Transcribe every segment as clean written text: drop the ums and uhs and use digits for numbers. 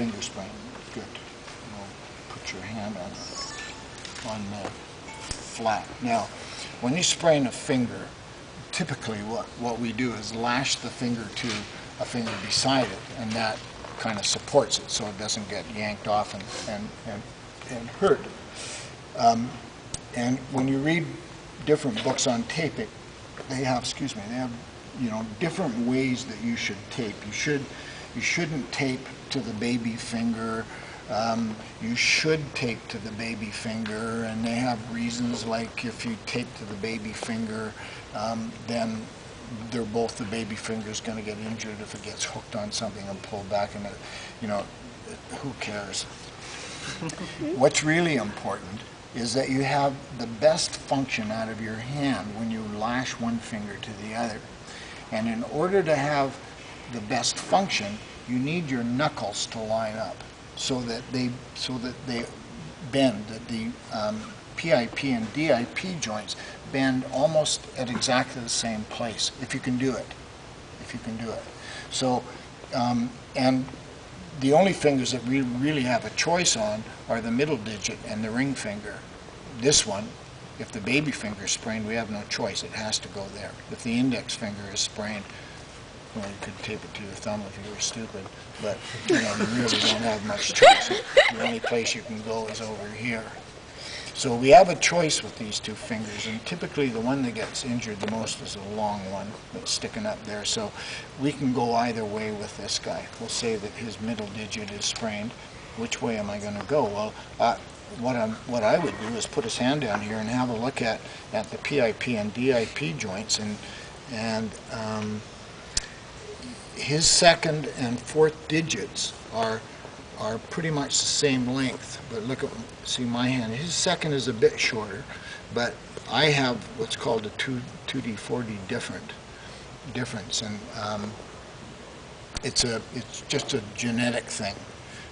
finger sprain. Good. Put your hand on the flat. Now, when you sprain a finger, typically what we do is lash the finger to a finger beside it, and that kind of supports it so it doesn't get yanked off and hurt. And when you read different books on taping, they have different ways that you should tape. You shouldn't tape to the baby finger. You should tape to the baby finger, and they have reasons like if you tape to the baby finger, then both the baby fingers going to get injured if it gets hooked on something and pulled back, and who cares? What's really important is that you have the best function out of your hand when you lash one finger to the other. And in order to have the best function, you need your knuckles to line up so that they bend, that the PIP and DIP joints bend almost at exactly the same place, if you can do it. So, and the only fingers that we really have a choice on are the middle digit and the ring finger. This one, if the baby finger is sprained, we have no choice. It has to go there. If the index finger is sprained, well, you could tape it to your thumb if you were stupid, but you really don't have much choice. The only place you can go is over here. So we have a choice with these two fingers, and typically the one that gets injured the most is the long one that's sticking up there. So we can go either way with this guy. We'll say that his middle digit is sprained. Which way am I going to go? Well, what I would do is put his hand down here and have a look at the PIP and DIP joints, and his second and fourth digits are pretty much the same length. But look at, see my hand. His second is a bit shorter, but I have what's called a 2D4D difference, and it's just a genetic thing.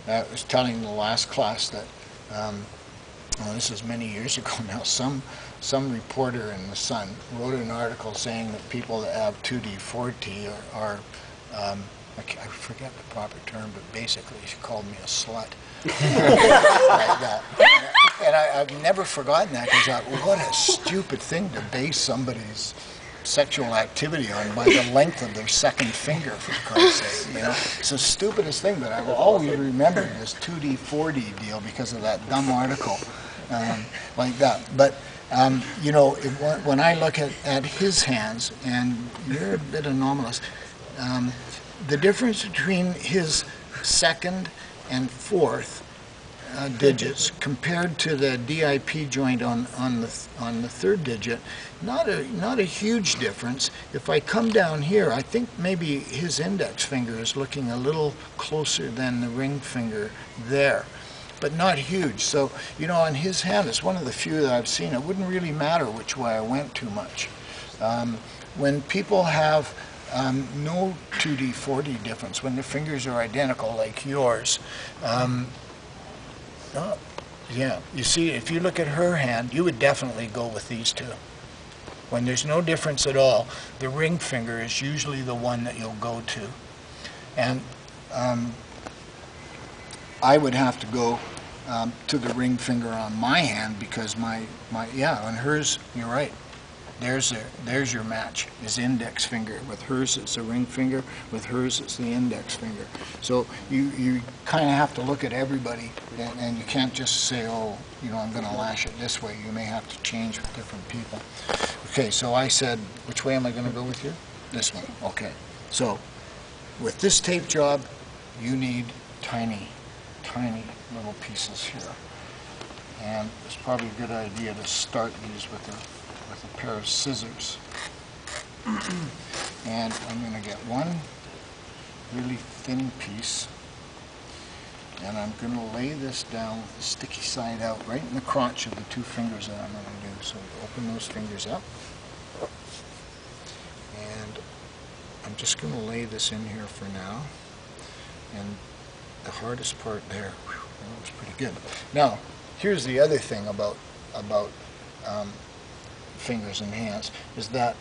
I was telling the last class that well, this is many years ago now. Some reporter in the Sun wrote an article saying that people that have 2D4D are I forget the proper term, but basically she called me a slut. Like that. And I've never forgotten that, because I thought, what a stupid thing to base somebody's sexual activity on by the length of their second finger, for Christ's sake. It's the stupidest thing, but I've always remembered this 2D4D deal because of that dumb article like that. But when I look at his hands, and you're a bit anomalous, the difference between his second and fourth digits compared to the DIP joint on the third digit, not a huge difference. If I come down here, I think maybe his index finger is looking a little closer than the ring finger there, but not huge. So, on his hand, it's one of the few that I've seen. It wouldn't really matter which way I went too much. When people have no 2D4D difference, when the fingers are identical like yours, yeah, you see, if you look at her hand, you would definitely go with these two. When there's no difference at all, the ring finger is usually the one that you'll go to. And I would have to go to the ring finger on my hand, because yeah, on hers, you're right. There's your match, is index finger. With hers, it's a ring finger. With hers, it's the index finger. So you kind of have to look at everybody, and you can't just say, oh, I'm going to lash it this way. You may have to change with different people. Okay, so I said, which way am I going to go with you? This one. Okay. So with this tape job, you need tiny little pieces here. And it's probably a good idea to start these with a pair of scissors. And I'm going to get one really thin piece, and I'm going to lay this down with the sticky side out right in the crotch of the two fingers that I'm going to do. So open those fingers up, and I'm just going to lay this in here for now. And the hardest part there, that was pretty good. Now, here's the other thing about fingers and hands, is that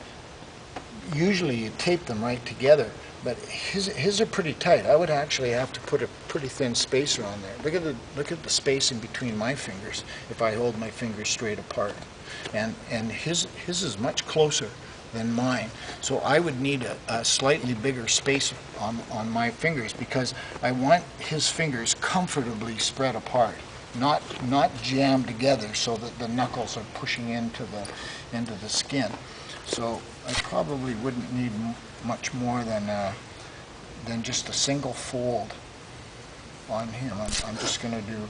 usually you tape them right together, But his are pretty tight. I would actually have to put a pretty thin spacer on there. Look at the space in between my fingers if I hold my fingers straight apart. And his is much closer than mine. So I would need a slightly bigger spacer on my fingers, because I want his fingers comfortably spread apart, not jammed together so that the knuckles are pushing into the skin. So I probably wouldn't need much more than just a single fold on him. I'm just going to do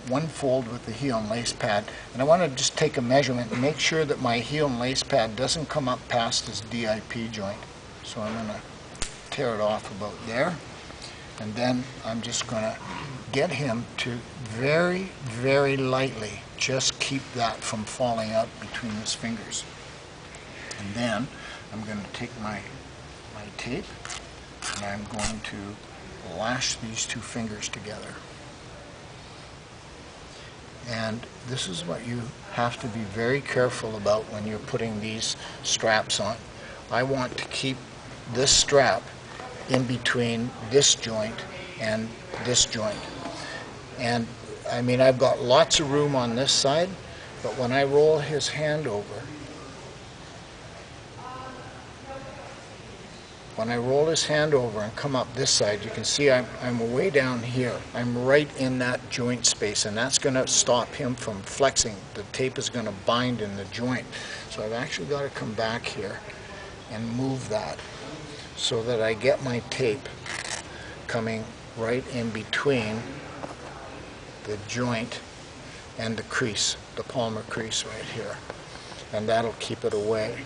one fold with the heel and lace pad, and I want to just take a measurement and make sure that my heel and lace pad doesn't come up past his DIP joint. So I'm going to tear it off about there, and then I'm just going to get him to very, very lightly just keep that from falling out between his fingers. And then I'm going to take my tape and I'm going to lash these two fingers together. And this is what you have to be very careful about when you're putting these straps on. I want to keep this strap in between this joint and this joint. And I mean, I've got lots of room on this side, but when I roll his hand over, and come up this side, you can see I'm way down here. I'm right in that joint space, and that's going to stop him from flexing. The tape is going to bind in the joint. So I've actually got to come back here and move that so that I get my tape coming right in between the joint and the crease, the palmar crease right here. And that'll keep it away.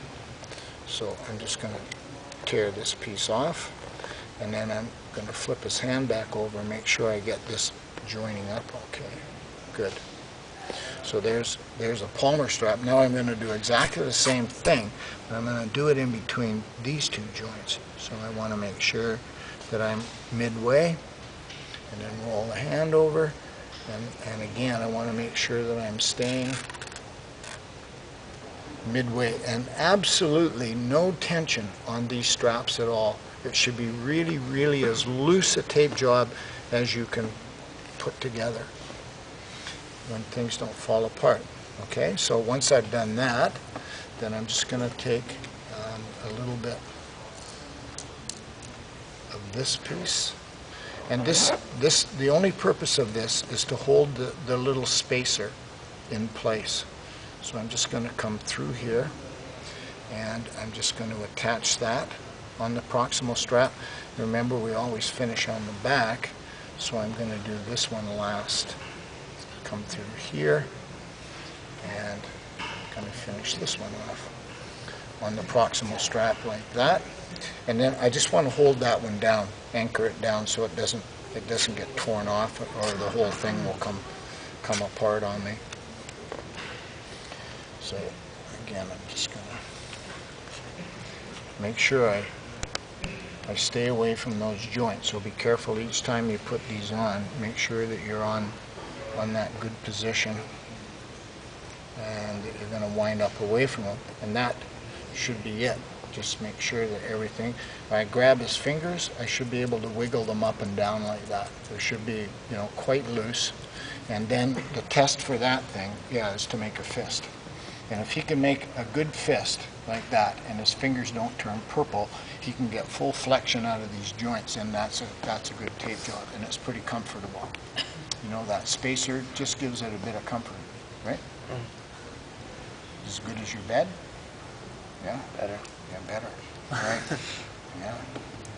So I'm just going to tear this piece off, and then I'm going to flip his hand back over and make sure I get this joining up okay. Good. So there's a palmar strap. Now I'm going to do exactly the same thing, but I'm going to do it in between these two joints. So I want to make sure that I'm midway, and then roll the hand over, and again I want to make sure that I'm staying midway, and absolutely no tension on these straps at all. It should be really, really as loose a tape job as you can put together when things don't fall apart. Okay, so once I've done that, then I'm just going to take a little bit of this piece, and the only purpose of this is to hold the little spacer in place. So I'm just going to come through here, and I'm just going to attach that on the proximal strap. Remember, we always finish on the back, so I'm going to do this one last. Come through here, and I'm going to finish this one off on the proximal strap like that. And then I just want to hold that one down, anchor it down so it doesn't get torn off, or the whole thing will come apart on me. So again, I'm just going to make sure I stay away from those joints. So be careful each time you put these on. Make sure that you're on that good position, and that you're going to wind up away from them. And that should be it. Just make sure that everything, if I grab his fingers, I should be able to wiggle them up and down like that. They should be, quite loose. And then the test for that thing, is to make a fist. And if he can make a good fist like that, and his fingers don't turn purple, he can get full flexion out of these joints, and that's a good tape job, and it's pretty comfortable. That spacer just gives it a bit of comfort, right? As good as your bed? Yeah? Better. Yeah, better. Right? Yeah.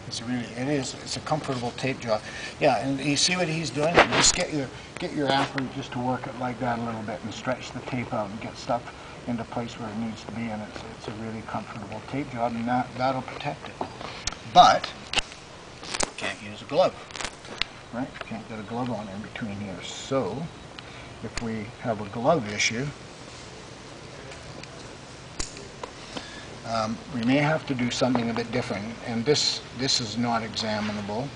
It's a comfortable tape job. Yeah, and you see what he's doing? Just get your athlete just to work it like that a little bit and stretch the tape out and get stuff into place where it needs to be, and it's a really comfortable tape job, and that'll protect it. But can't use a glove, right? Can't get a glove on in between here. So if we have a glove issue, we may have to do something a bit different, and this is not examinable.